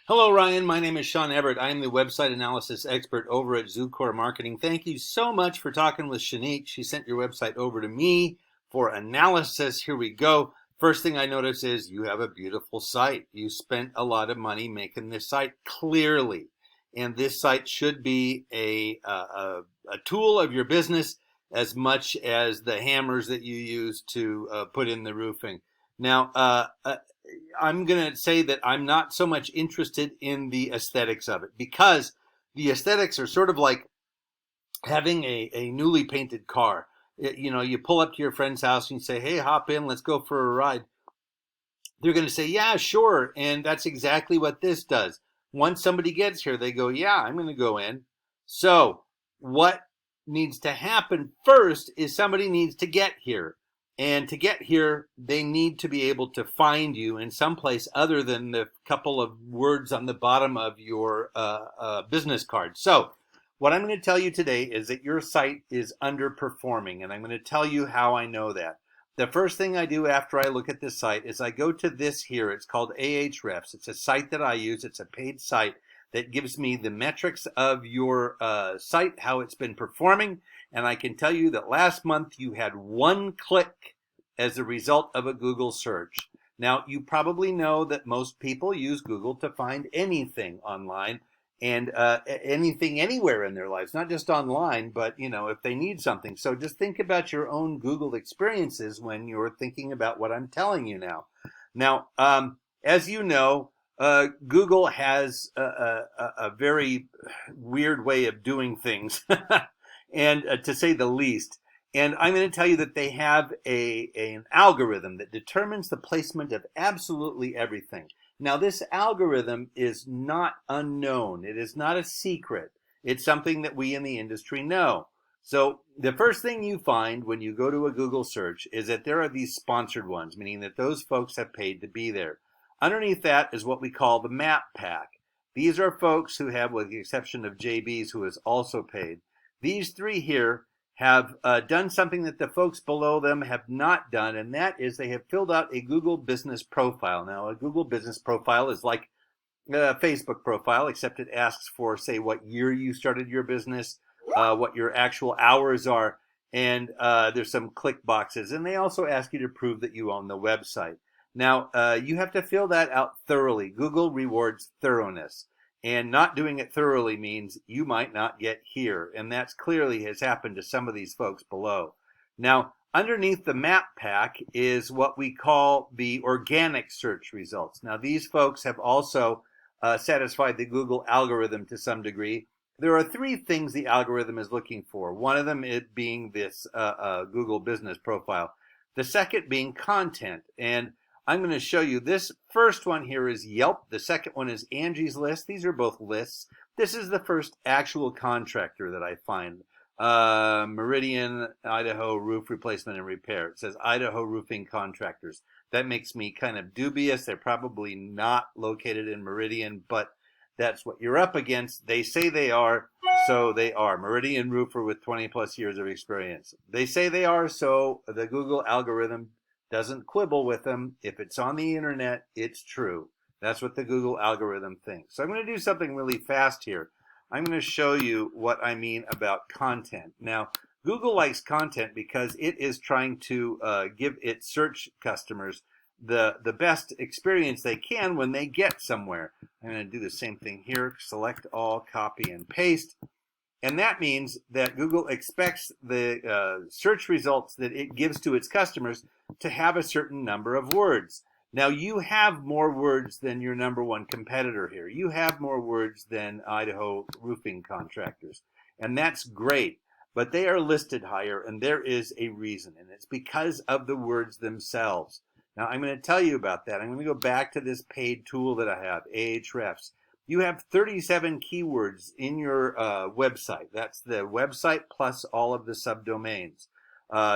Hello, Ryan. My name is Sean Everett. I am the website analysis expert over at Zucore Marketing. Thank you so much for talking with Shanique. She sent your website over to me for analysis. Here we go. First thing I notice is you have a beautiful site. You spent a lot of money making this site clearly. And this site should be a tool of your business as much as the hammers that you use to put in the roofing. Now, I'm going to say that I'm not so much interested in the aesthetics of it because the aesthetics are sort of like having a newly painted car. You pull up to your friend's house and you say, hey, hop in, let's go for a ride. They're going to say, yeah, sure. And that's exactly what this does. Once somebody gets here, they go, yeah, I'm going to go in. So what needs to happen first is somebody needs to get here. And to get here, they need to be able to find you in some place other than the couple of words on the bottom of your business card. So what I'm going to tell you today is that your site is underperforming, and I'm going to tell you how I know that. The first thing I do after I look at this site is I go to this here. It's called Ahrefs. It's a site that I use. It's a paid site that gives me the metrics of your site, how it's been performing. And I can tell you that last month you had 1 click as a result of a Google search. Now, you probably know that most people use Google to find anything online and anything anywhere in their lives, not just online, but if they need something. So just think about your own Google experiences when you're thinking about what I'm telling you now. Now, as you know, Google has a very weird way of doing things, and to say the least. And I'm going to tell you that they have an algorithm that determines the placement of absolutely everything. Now, this algorithm is not unknown. It is not a secret. It's something that we in the industry know. So the first thing you find when you go to a Google search is that there are these sponsored ones, meaning that those folks have paid to be there. Underneath that is what we call the map pack. These are folks who have, with the exception of JB's, who has also paid. These three here have done something that the folks below them have not done, and that is they have filled out a Google business profile. Now, a Google business profile is like a Facebook profile, except it asks for, say, what year you started your business, what your actual hours are, and there's some click boxes. And they also ask you to prove that you own the website. Now, you have to fill that out thoroughly. Google rewards thoroughness. And not doing it thoroughly means you might not get here. And that's clearly has happened to some of these folks below. Now, underneath the map pack is what we call the organic search results. Now, these folks have also satisfied the Google algorithm to some degree. There are 3 things the algorithm is looking for. One of them it being this Google business profile. The second being content. And I'm going to show you this first one here is Yelp. The second one is Angie's List. These are both lists. This is the first actual contractor that I find. Meridian, Idaho Roof Replacement and Repair. It says Idaho Roofing Contractors. That makes me kind of dubious. They're probably not located in Meridian, but that's what you're up against. They say they are, so they are. Meridian Roofer with 20 plus years of experience. They say they are, so the Google algorithm doesn't quibble with them. If it's on the internet, it's true. That's what the Google algorithm thinks. So I'm going to do something really fast here. I'm going to show you what I mean about content. Now, Google likes content because it is trying to give its search customers the best experience they can when they get somewhere. I'm going to do the same thing here. Select all, copy, and paste. And that means that Google expects the search results that it gives to its customers to have a certain number of words. Now, you have more words than your number one competitor here. You have more words than Idaho Roofing Contractors. And that's great. But they are listed higher, and there is a reason. And it's because of the words themselves. Now, I'm going to tell you about that. I'm going to go back to this paid tool that I have, Ahrefs. You have 37 keywords in your website. That's the website plus all of the subdomains,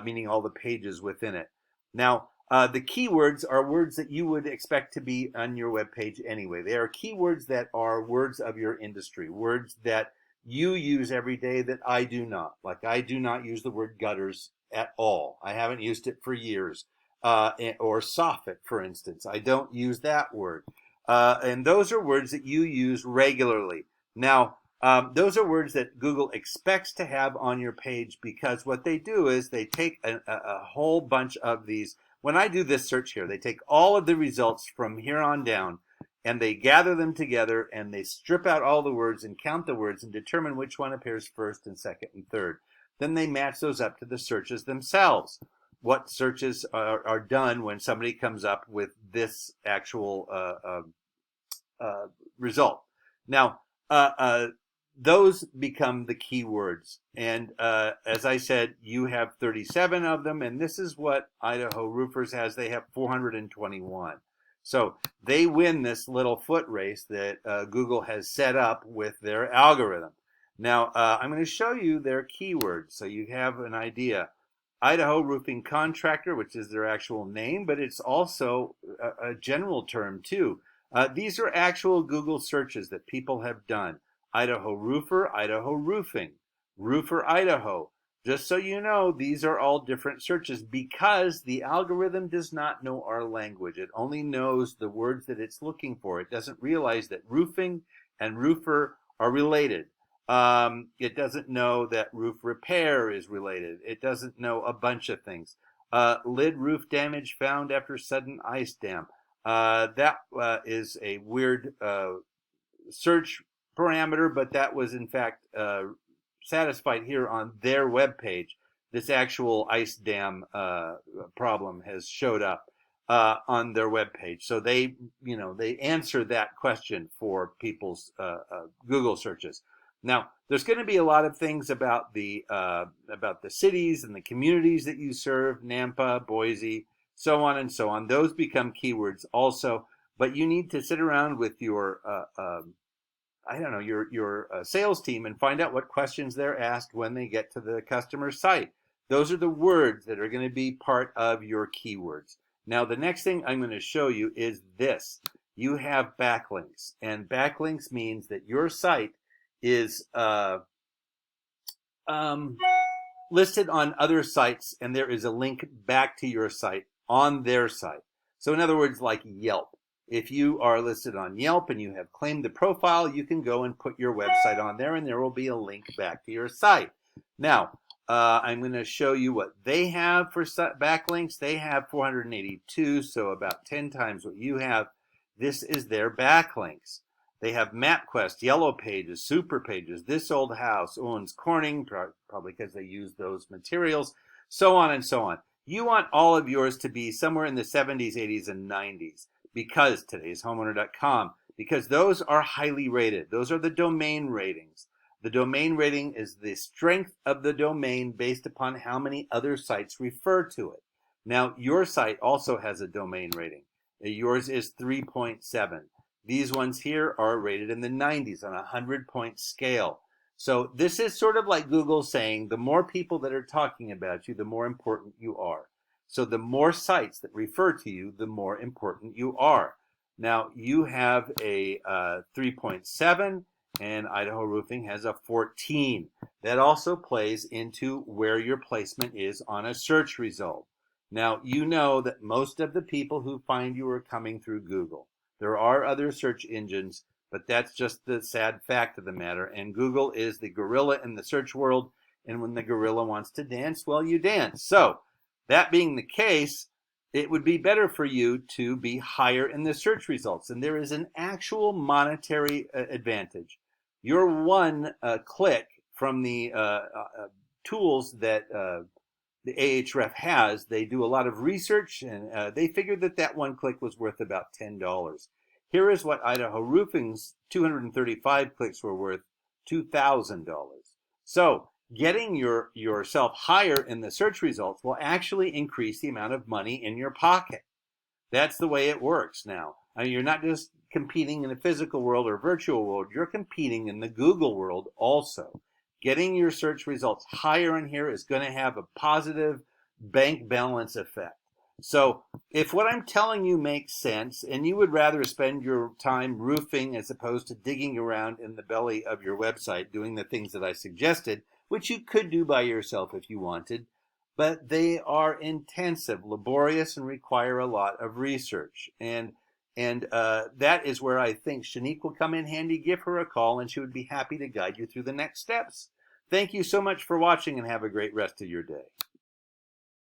meaning all the pages within it. Now, the keywords are words that you would expect to be on your web page anyway. They are keywords that are words of your industry, words that you use every day that I do not. Like I do not use the word gutters at all. I haven't used it for years. Or soffit, for instance. I don't use that word. And those are words that you use regularly. Now, those are words that Google expects to have on your page, because what they do is they take a whole bunch of these. When I do this search here, they take all of the results from here on down, and they gather them together, and they strip out all the words and count the words and determine which one appears first and second and third. Then they match those up to the searches themselves. What searches are done when somebody comes up with this actual result. Now, those become the keywords. And as I said, you have 37 of them, and this is what Idaho Roofers has. They have 421. So they win this little foot race that Google has set up with their algorithm. Now, I'm going to show you their keywords so you have an idea. Idaho Roofing Contractor, which is their actual name, but it's also a general term too. These are actual Google searches that people have done. Idaho Roofer, Idaho Roofing, Roofer Idaho. Just so you know, these are all different searches because the algorithm does not know our language. It only knows the words that it's looking for. It doesn't realize that roofing and roofer are related. It doesn't know that roof repair is related. It doesn't know a bunch of things. Lid roof damage found after sudden ice dam. That is a weird search parameter, but that was in fact satisfied here on their web page. This actual ice dam problem has showed up on their web page. So they answer that question for people's Google searches. Now, there's going to be a lot of things about the cities and the communities that you serve, Nampa, Boise, so on and so on. Those become keywords also, but you need to sit around with your your sales team and find out what questions they're asked when they get to the customer site. Those are the words that are going to be part of your keywords. Now, the next thing I'm going to show you is this. You have backlinks, and backlinks means that your site is listed on other sites, and there is a link back to your site on their site. So in other words, like Yelp. If you are listed on Yelp and you have claimed the profile, you can go and put your website on there, and there will be a link back to your site. Now, I'm going to show you what they have for backlinks. They have 482, so about 10 times what you have. This is their backlinks. They have MapQuest, Yellow Pages, Super Pages, This Old House, Owens Corning, probably because they use those materials, so on and so on. You want all of yours to be somewhere in the 70s, 80s, and 90s, because today'shomeowner.com, because those are highly rated. Those are the domain ratings. The domain rating is the strength of the domain based upon how many other sites refer to it. Now, your site also has a domain rating. Yours is 3.7. These ones here are rated in the 90s on a 100-point scale. So this is sort of like Google saying the more people that are talking about you, the more important you are. So the more sites that refer to you, the more important you are. Now, you have a 3.7, and Idaho Roofing has a 14. That also plays into where your placement is on a search result. Now, you know that most of the people who find you are coming through Google. There are other search engines, but that's just the sad fact of the matter. And Google is the gorilla in the search world. And when the gorilla wants to dance, well, you dance. So that being the case, it would be better for you to be higher in the search results. And there is an actual monetary advantage. Your one click from the tools that the Ahref has, they do a lot of research, and they figured that that one click was worth about $10. Here is what Idaho Roofing's 235 clicks were worth, $2,000. So getting yourself higher in the search results will actually increase the amount of money in your pocket. That's the way it works now. I mean, you're not just competing in the physical world or virtual world, you're competing in the Google world also. Getting your search results higher in here is going to have a positive bank balance effect. So if what I'm telling you makes sense and you would rather spend your time roofing as opposed to digging around in the belly of your website doing the things that I suggested, which you could do by yourself if you wanted, but they are intensive, laborious, and require a lot of research. And And that is where I think Shanique will come in handy. Give her a call, and she would be happy to guide you through the next steps. Thank you so much for watching, and have a great rest of your day.